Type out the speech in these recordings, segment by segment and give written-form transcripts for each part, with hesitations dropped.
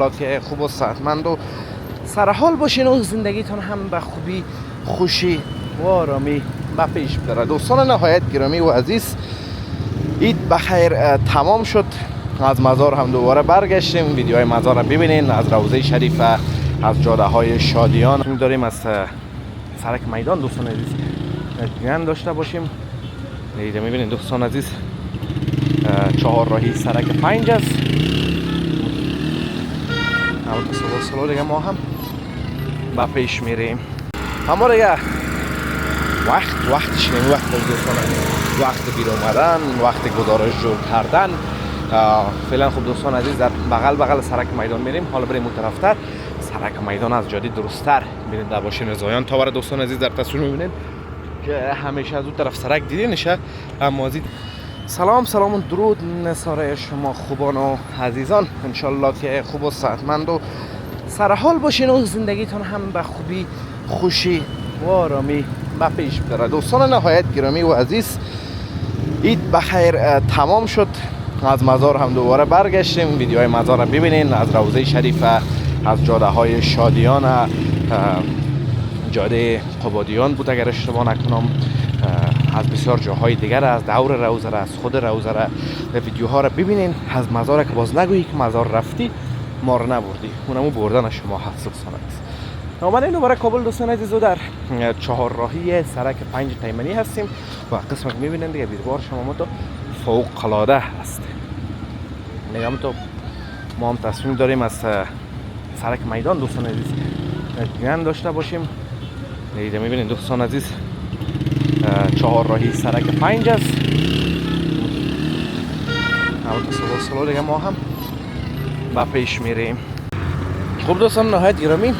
انشالله که خوب و صحتمند و سرحال باشین و زندگیتان هم به خوبی خوشی و آرامی به پیش بره. دوستان نهایت گرامی و عزیز، عید بخیر تمام شد، از مزار هم دوباره برگشتیم. ویدیوهای مزار رو ببینین، از روضه شریف، از جاده های شادیان داریم، از سرک میدان دوستان عزیز اطمینان داشته باشیم. دیده میبینین دوستان عزیز، چهار راهی سرک 5 است. اما سلو دیگه ما هم با پیش میریم. اما دیگه وقتش نمی وقت دوستان عزیز، وقت بیرون اومدن، وقت گزارش جور کردن. فعلا خب دوستان عزیز در بغل سرک میدان میریم. حالا بریم اون طرفتر، سرک میدان از جاده درستتر ببینید در باشین رضایان تاور دوستان عزیز در تصویر میبینید که همیشه از اون طرف سرک دیدینشه. اما از سلام و درود نثار شما خوبان و عزیزان، انشالله که خوب و صحتمند و سرحال باشین و زندگیتان هم به خوبی خوشی و آرامی به پیش بره. دوستان نهایت گرامی و عزیز، عید بخیر تمام شد، از مزار هم دوباره برگشتیم. ویدیوهای مزار رو ببینین، از روضه شریف، از جاده های شادیان، جاده قبادیان بود اگر اشتباه نکنم، از بسیار جاهای دیگر، از دور روزه، از خود روزه ویدیوها رو ببینین. از مزار که باز نگویی که مزار رفتی ما رو نبردی، اونمو بردن شما هست دوستان عزیز. اومدیم دوباره کابل دوستان عزیز، در چهار راهی سرک 5 تیمنی هستیم و قسمت میبینین دیگه بیربار شما تو فوق العاده است. نگم تو ما هم تصمیم داریم از سرک میدان دوستان عزیز اطمینان داشته باشیم. دیده میبینین دوستان عزیز، چهار راهی سرک 5 است. اما سلو دیگه ما هم با پیش میریم. خوب دوستان نهایت گرامی،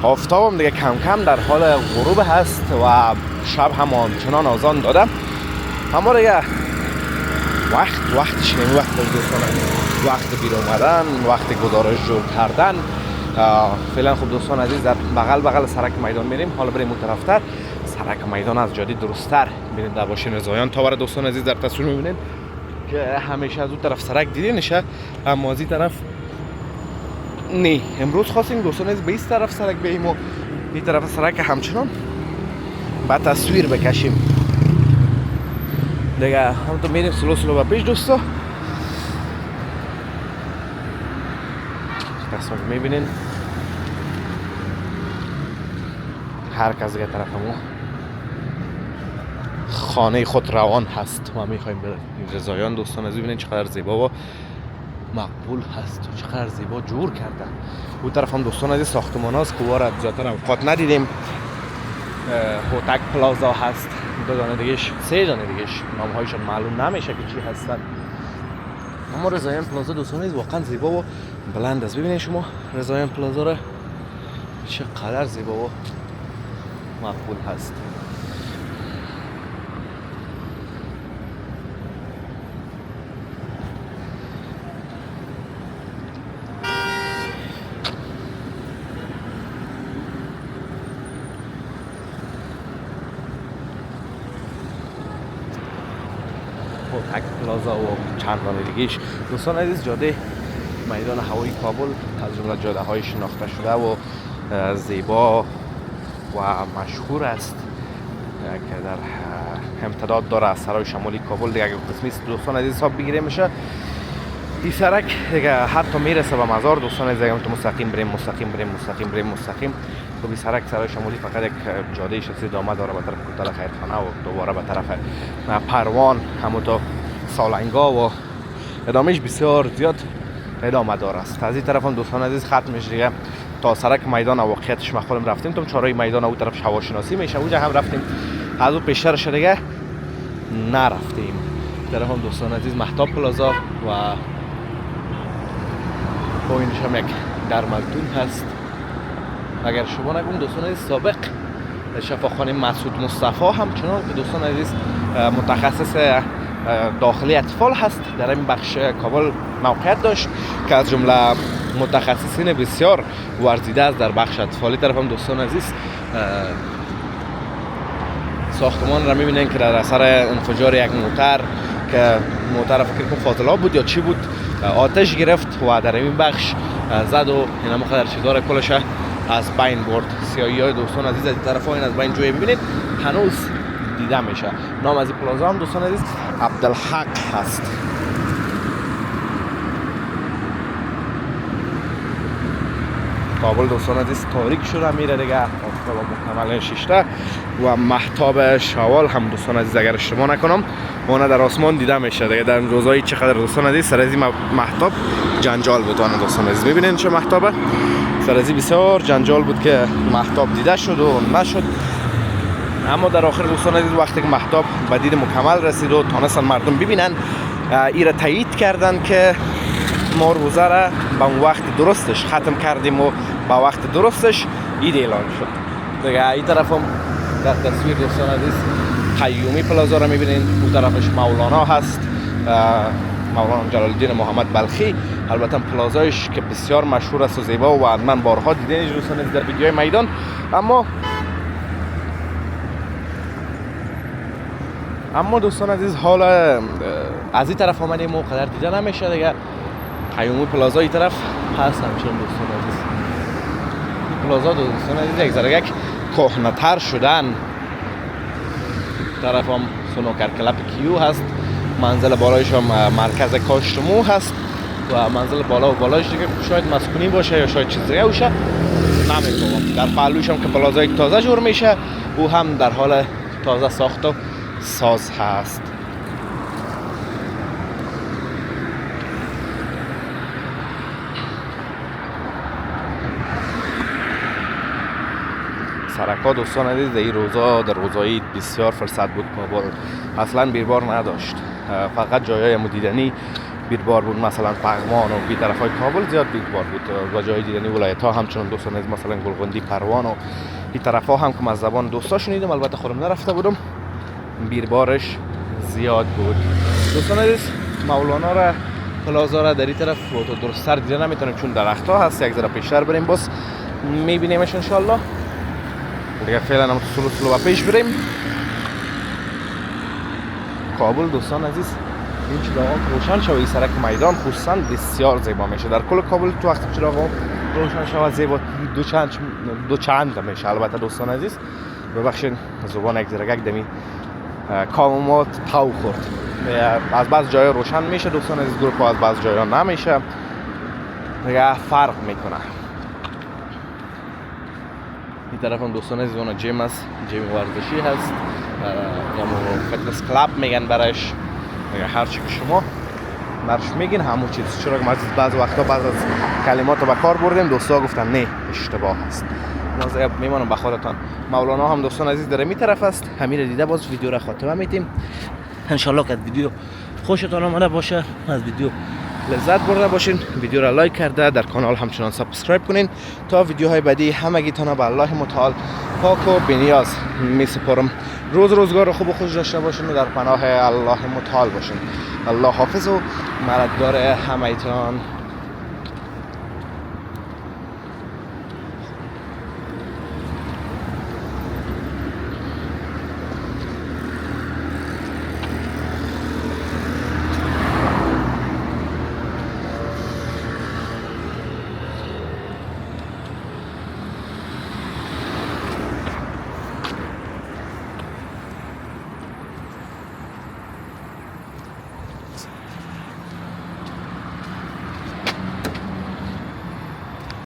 آفتابم دیگه کم کم در حال غروب هست و شب هم آنچنان آذان داده. اما دیگه وقتش نمی وقت دوستان، وقت بیرون اومدن، وقت گزارش جور کردن. فعلا خب دوستان عزیز در بغل سرک میدان میریم. حالا بریم اون طرفتر، سرک میدان از جاده درستتر ببینید در باشین رضایان تاور دوستان عزیز در تصویر میبینید که همیشه از اون طرف سرک دیدینشه، اما از این طرف نه. امروز خواستیم دوستان عزیز به این طرف سرک بریم و این طرف سرک همچنان با تصویر بکشیم دیگه. همونطور میریم سلو با پیش دوستا. قسمت میبینین هر کس دیگه طرف ما خانه خود روان هست. ما میخوایم بریم رضایان دوستان عزیز. ببینین چقدر زیبا و مقبول هست و چقدر زیبا جور کردن. اون طرف هم دوستان عزیز ساختمان هست که وارد زیادتر اوقات ندیدیم. هوتک پلازا هست، دو دانه دیگهش، 3 دانه دیگهش نامهایشون معلوم نمیشه که چی هستن. اما رضایان پلازا دوستان عزیز واقعا زیبا و بلند است. ببینید شما رضایان پلازا را چقدر زیبا و مقبول هست. هوتک پلازا و چند دانه دیگهش دوستان عزیز جاده میدان هوایی کابل از جمله جاده های شناخته شده و زیبا و مشهور است که در امتداد داره از سرای شمالی کابل. دیگه اگه قسمی دوستان عزیز حساب بگیره میشه این سرک دیگه حتی میرسه به مزار دوستان عزیز. اگه تو مستقیم بریم تو این سرای شمالی فقط یک جاده شخصی ادامه داره به طرف کوتل خیرخانه و دوباره به طرف پروان همونطور سالنگا و ادامهش بسیار زیاد ادامه دار است. از این طرف هم دوستان عزیز ختم میشه دیگه تا سرک میدان. واقعیتش ما خودم رفتیم تو چهارراه میدان اون طرف هواشناسی میشه اونجا هم رفتیم، از اون پیشترش دیگه نرفتیم. طرف هم دوستان عزیز مهتاب پلازا و پایینش هم یک درملتون هست. اگر شما نگم دوستان عزیز سابق شفاخانه مسعود مصطفی همچنان که دوستان عزیز متخصص داخلی اطفال هست در این بخش کابل موقعیت داشت که از جمله متخصصین بسیار ورزیده است در بخش اطفالی. طرف هم دوستان عزیز ساختمان را میبینن که در اثر انفجار یک موتر که موتر فکر کنم فاضلاب بود یا چی بود آتش گرفت و در این بخش زد و اینا مقدر چیزا کلش از بین برد. سیاهی های دوستان عزیز از طرف ها این از بین جوی ببینید هنوز دیده میشه. نام از این پلازا هم دوستان عزیز عبدالحق هست. کابل دوستان عزیز تاریک شده میره دیگه، آفتاب مکمل شیشته و مهتاب شوال هم دوستان عزیز اگر اشتباه نکنم اون در آسمان دیده میشه دیگه. در روزهای چقدر دوستان عزیز سر از این مهتاب جنجال بود دوستان عزیز. میبینین چه مهتابه؟ سر از این بسیار جنجال بود که مهتاب دیده شد و نشد، اما در آخر دوستان عزیز وقتی که مهتاب به دید مکمل رسید و تانستن مردم ببینن، ایره تایید کردن که ما روزه را به وقت درستش ختم کردیم و به وقت درستش عید اعلان شد دیگه. این طرف هم در تصویر دوستان عزیز قیومی پلازا را میبینین، اون طرفش مولانا هست، مولانا جلال الدین محمد بلخی. البته پلازایش که بسیار مشهور است و زیبا و حتما بارها دیدینش دوستان عزیز در ویدیوهای میدان. اما دوستان عزیز حال از این طرف آمدیم و قدر دیده نمیشه دیگه. قیومی پلازا این طرف هست همچنان دوستان عزیز. پلازا دوستان عزیز یک ذره یک کهنه‌تر شدن. طرف هم سنوکر کلب کیو هست، منزل بالایش هم مرکز کاشت مو هست و منزل بالا و بالایش دیگه شاید مسکونی باشه یا شاید چیز دیگه باشه نمیدونم. در پهلوش هم که پلازای تازه جور میشه او هم در حال تازه ساخت و ساز هست. سرکا دوستان عزیز در این روزا در روزایی بسیار فرصت بود. کابل اصلا بیربار نداشت، فقط جایهای دیدنی بیربار بود، مثلا پغمان و بی طرف های کابل زیاد بیربار بود و جای دیدنی ولایت ها همچنان دوستان عزیز مثلا گلگندی، پروان و این طرف ها هم که از زبان دوستا شنیدم، البته خودم نرفته بودم، بیربارش زیاد بود. دوستان عزیز مولانا را پلازا را در این طرف تو درست‌تر دیده نمیتونیم چون درخت ها هست. یک ذره پیشتر بریم باز میبینیمش ان شاء الله دیگه. فعلا هم سلو و پیش بریم. کابل دوستان عزیز این چراغا روشن شوه این سرک میدان خصوصا بسیار زیبا میشه. در کل کابل تو وقتی چراغا روشن شوه زیبا دو چند میشه. البته دوستان عزیز ببخشید زبان یک ذره دمی کامات تاو خورد. از بعض جای روشن میشه دوستان عزیز، گروه از بعض جایا نمیشه دیگه، فرق میکنه. این طرف هم دوستان عزیز اون جیم است، جیم ورزشی هست یا فتنس کلاب میگن برایش، هر چی که شما برش میگین همون چیز. چرا که ما بعض وقتا بعض از کلمات رو به کار بردیم دوستا گفتن نه اشتباه است. مواظب میمونم به خودتان. مولانا هم دوستان عزیز در این طرف است. همین رو دیده باز ویدیو را خاتمه میتیم ان شاء الله که ویدیو خوشتون اومده باشه، از ویدیو لذت برده باشین. ویدیو را لایک کرده در کانال همچنان سابسکرایب کنین تا ویدیوهای بعدی همگیتون به الله متعال پاک و بی‌نیاز میسپارم. روزگار خوب و خوش داشته باشین و در پناه الله متعال باشین. الله حافظ و مددگار همگیتون.